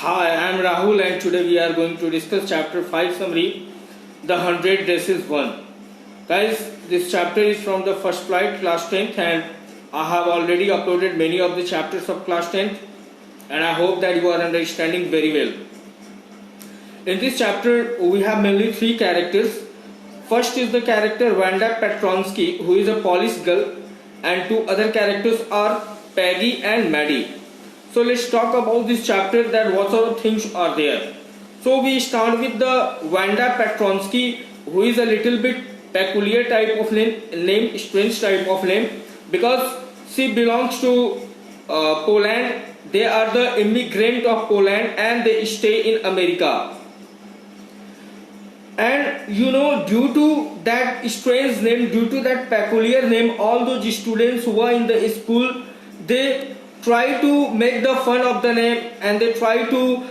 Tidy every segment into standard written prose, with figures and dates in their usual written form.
Hi, I am Rahul and today we are going to discuss chapter 5 summary, the 100 dresses 1. Guys, this chapter is from the first flight class 10th and I have already uploaded many of the chapters of class 10th and I hope that you are understanding very well. In this chapter we have mainly three characters. First is the character Wanda Petronsky, who is a Polish girl, and two other characters are Peggy and Maddie. So let's talk about this chapter, that what sort of things are there. So we start with the Wanda Petronsky, who is a little bit peculiar type of name, strange type of name, because she belongs to Poland. They are the immigrant of Poland and they stay in America. And you know, due to that strange name, due to that peculiar name, all those students who are in the school, they try to make the fun of the name and they try to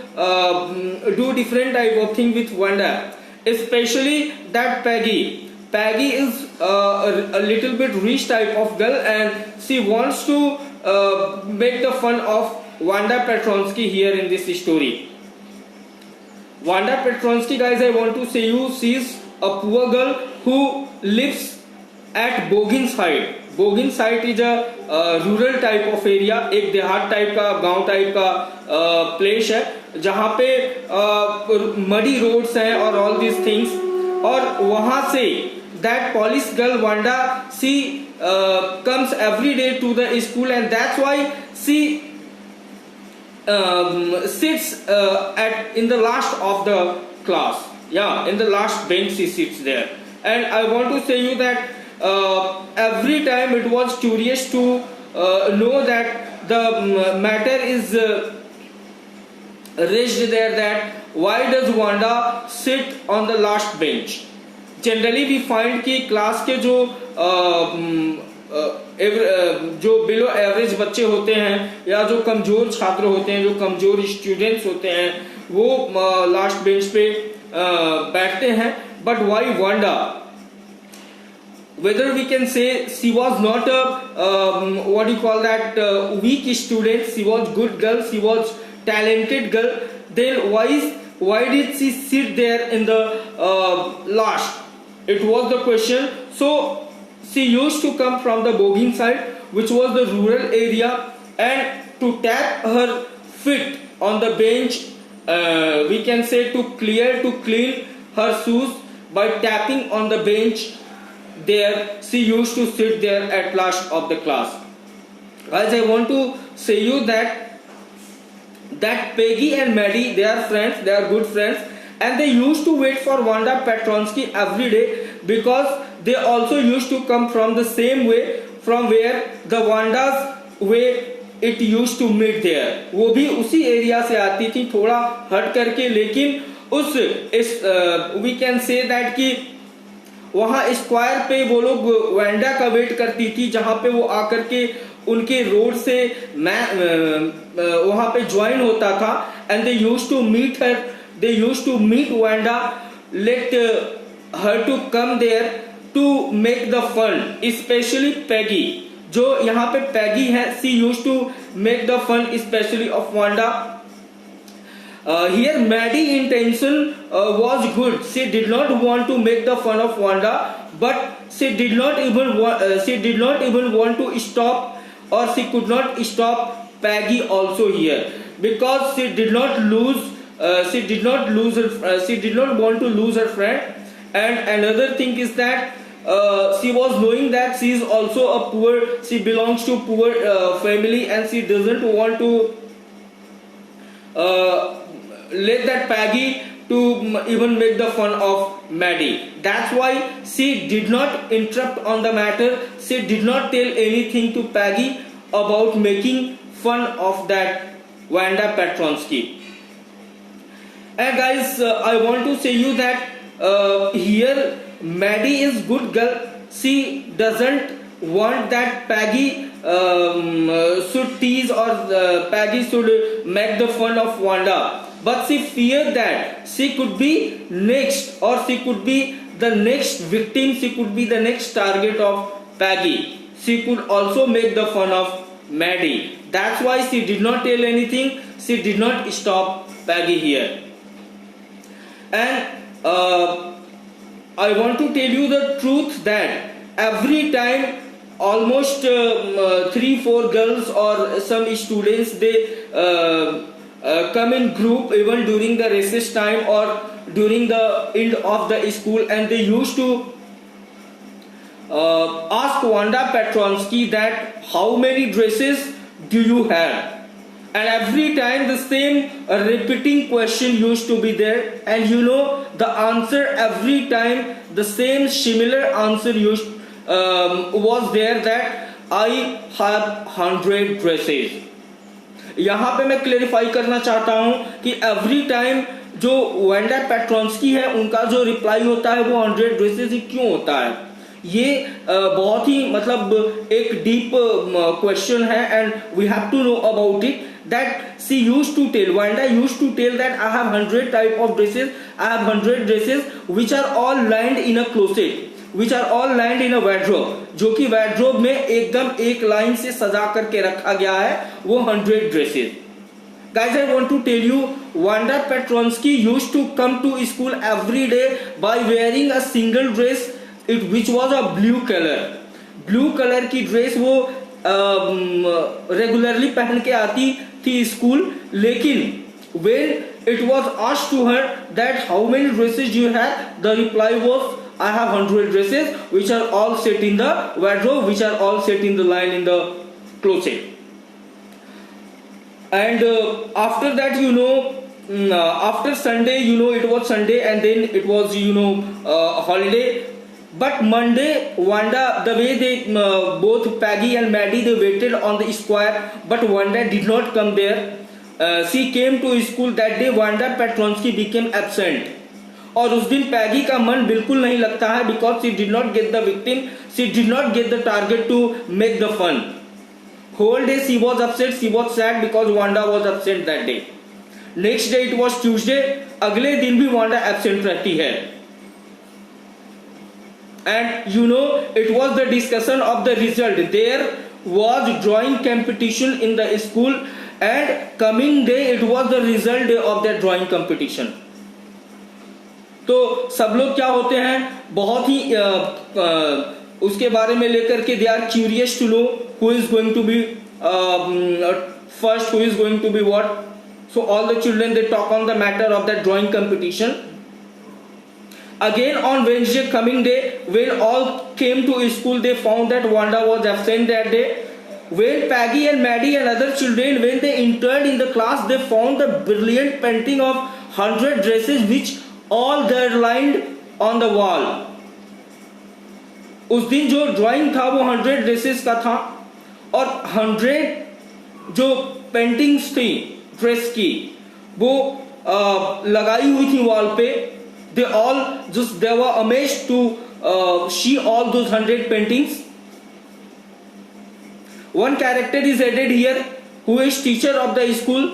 do different type of thing with Wanda, especially that Peggy. Peggy is a little bit rich type of girl and she wants to make the fun of Wanda Petronsky here in this story. Wanda Petronsky, guys, I want to say you, she is a poor girl who lives at Boginside. Boginside is a rural type of area, एक देहात type का, गांव type का place है जहाँ पे muddy roads हैं और ऑल दीज थिंग्स. और वहाँ से that Polish girl Wanda, she comes every day to the school and that's why she sits in the last of the class. Yeah, in the last bench she sits there. And I want to say you that every time it was curious to know that the matter is raised there, that why does Wanda sit on the last bench. Generally we find कि class के जो below average बच्चे होते हैं या जो कमजोर छात्र होते हैं, जो कमजोर स्टूडेंट्स होते हैं, वो लास्ट बेंच पे बैठते हैं. But why Wanda, whether we can say she was not a what do you call that weak student, she was good girl, she was talented girl, then why did she sit there in the last? It was the question. So she used to come from the Bogin side, which was the rural area, and to tap her feet on the bench, we can say to clean her shoes by tapping on the bench there. She used to sit there at last of the class. Guys, I want to say you that Peggy and Maddie, they are friends, they are good friends, and they used to wait for Wanda Petronsky every day because they also used to come from the same way from where the Wanda's way it used to meet there. वो भी उसी area से आती थी, थोड़ा हट करके, लेकिन we can say that कि वहाँ स्क्वायर पे वो लोग वांडा का वेट करती थी, जहाँ पे वो आकर के उनके रोड से वहाँ पे ज्वाइन होता था. And they used to meet her, they used to meet Wanda, let her to come there to make the fun. Specially Peggy, जो यहाँ पे पैगी है, she used to make the fun specially of Wanda. Here Maddie intention was good. She did not want to make the fun of Wanda, but she did not even want to stop, or she could not stop Peggy also here, because she did not want to lose her friend. And another thing is that she was knowing that she is also a poor, she belongs to poor family, and she doesn't want to let that Peggy to even make the fun of Maddie. That's why she did not interrupt on the matter. She did not tell anything to Peggy about making fun of that Wanda Petronsky. And guys, I want to say you that here Maddie is good girl. She doesn't want that Peggy should tease or Peggy should make the fun of Wanda. But she feared that she could be next, or she could be the next victim, she could be the next target of Peggy. She could also make the fun of Maddie. That's why she did not tell anything, she did not stop Peggy here. And I want to tell you the truth that every time almost 3-4 girls or some students, they come in group even during the recess time or during the end of the school, and they used to ask Wanda Petronsky that how many dresses do you have, and every time the same repeating question used to be there, and you know the answer every time the same similar answer used was there that I have 100 dresses. यहाँ पे मैं clarify करना चाहता हूँ कि every time जो Wanda Petronski है उनका जो रिप्लाई होता है वो 100 ड्रेसेस ही क्यों होता है. ये बहुत ही मतलब एक डीप क्वेश्चन है, and we have to know about it. That she used to tell, Wanda used to tell that I have 100 type of dresses, I have 100 dresses which are all lined in a closet, which are all lined in a wardrobe, जो कि wardrobe में एकदम एक line से सजा करके रखा गया है वो 100 dresses. Guys, I want to tell you, Wanda Petronsky used to come to school every day by wearing a single dress, which was a blue color. Blue color की ड्रेस वो रेगुलरली पहन के आती थी स्कूल. लेकिन when it was asked to her that how many dresses you have, the reply was I have 100 dresses which are all set in the wardrobe, which are all set in the line in the closet. And after that, you know, after Sunday, you know, it was Sunday and then it was, you know, holiday. But Monday, Wanda, the way they both Peggy and Maddie, they waited on the square, but Wanda did not come there. She came to school that day. Wanda Petronsky became absent. और उस दिन पैगी का मन बिल्कुल नहीं लगता है, because she did not get the victim, she did not get the target to make the fun. Whole day she was upset, she was sad because Wanda was absent that day. Next day it was Tuesday. अगले दिन भी Wanda absent रहती है. And you know, it was the discussion of the result. There was drawing competition in the school, and coming day it was the result day of that drawing competition. तो सब लोग क्या होते हैं, बहुत ही उसके बारे में लेकर के they are curious to know who is going to be first, who is going to be what. So all the children, they talk on the matter of that drawing competition. Again on Wednesday, coming day, when all came to school, they found that Wanda was absent that day. When Peggy and Maddie and other children, when they entered in the class, they found the brilliant painting of 100 dresses which all there lined on the wall. उस दिन जो drawing था वो 100 dresses का था, और 100 जो paintings थी ड्रेस की वो लगाई हुई थी वॉल पे. They all just, they were amazed to see all those 100 paintings. One character is added here who is teacher of the school,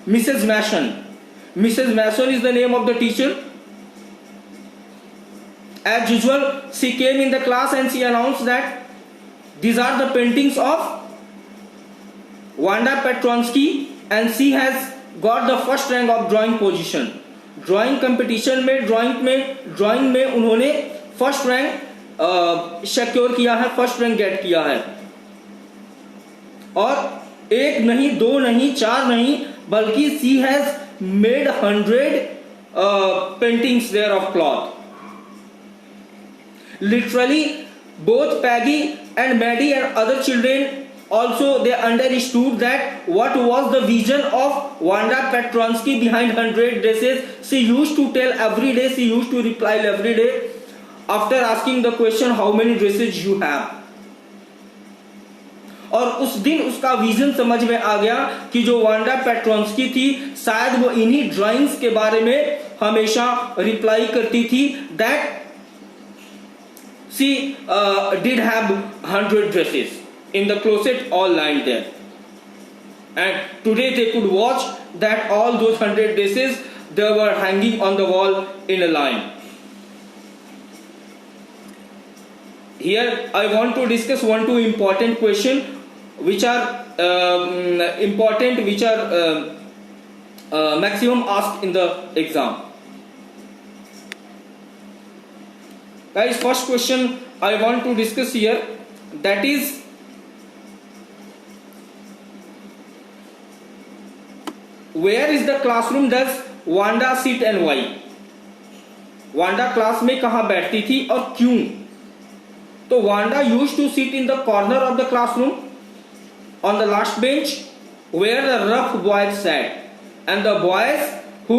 Mrs. Mason. Mrs. Mason is the name of the teacher. As usual, she came in the class and she announced that these are the paintings of Wanda Petronsky, and she has got the first rank of drawing position. Drawing competition में drawing में उन्होंने first rank secure किया है, first rank gate किया है. और एक नहीं, दो नहीं, चार नहीं, बल्कि she has made 100 paintings there of cloth. Literally both Peggy and Maddie and other children also, they understood that what was the vision of Wanda Petronsky behind 100 dresses. She used to tell every day, she used to reply every day after asking the question how many dresses you have. और उस दिन उसका vision समझ में आ गया कि जो Wanda Petronski थी शायद वो इन्हीं ड्राइंग्स के बारे में हमेशा रिप्लाई करती थी. That she did have 100 dresses in the closet all lined there, and today they could watch that all those 100 dresses, they were hanging on the wall in a line. Here I want to discuss one two important question which are important, which are maximum asked in the exam. Guys, first question I want to discuss here, that is where is the classroom does Wanda sit and why? Wanda class में कहाँ बैठती थी और क्यों? तो Wanda used to sit in the corner of the classroom on the last bench where the rough boys sat and the boys who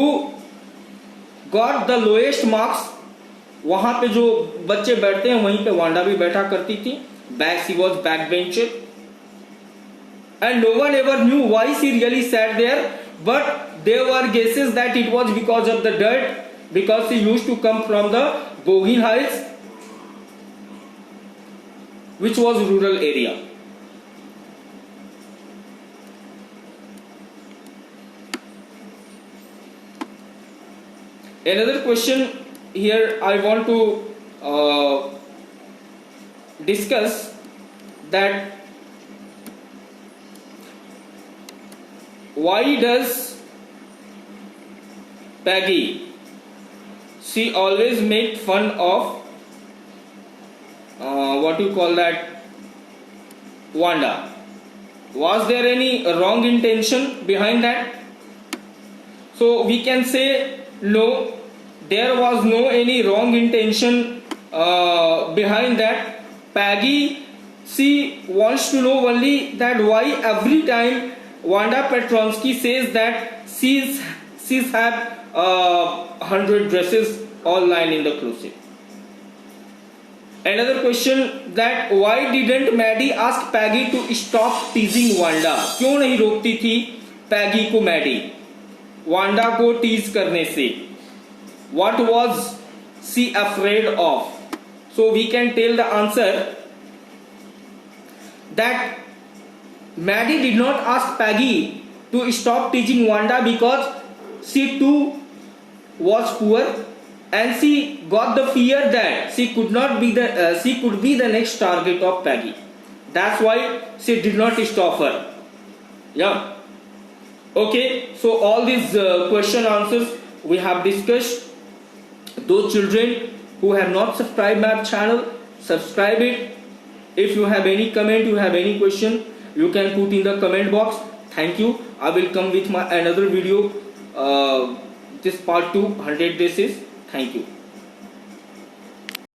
got the lowest marks, वहां पे जो बच्चे बैठते हैं वहीं पे वांडा भी बैठा करती थी. Back she was back bencher and no one ever knew why she really sat there, but there were guesses that it was because of the dirt, because she used to come from the Gohin Heights, which was rural area. Another question here I want to discuss, that why does Peggy, she always make fun of what you call that, Wanda? Was there any wrong intention behind that? So we can say no, there was no any wrong intention behind that. Peggy, she wants to know only that why every time Wanda Petronsky says that she's have 100 dresses all lying in the closet. Another question, that why didn't Maddie ask Peggy to stop teasing Wanda? क्यों नहीं रोकती थी Peggy को Maddie Wanda को tease करने से? What was she afraid of? So we can tell the answer that Maddie did not ask Peggy to stop teasing Wanda because she too was poor and she got the fear that she could be the next target of Peggy. That's why she did not stop her. Yeah. Okay. So all these question answers we have discussed. Those children who have not subscribed my channel, subscribe it. If you have any comment, you have any question, you can put in the comment box. Thank you. I will come with my another video. This part 2, 100 days is. Thank you.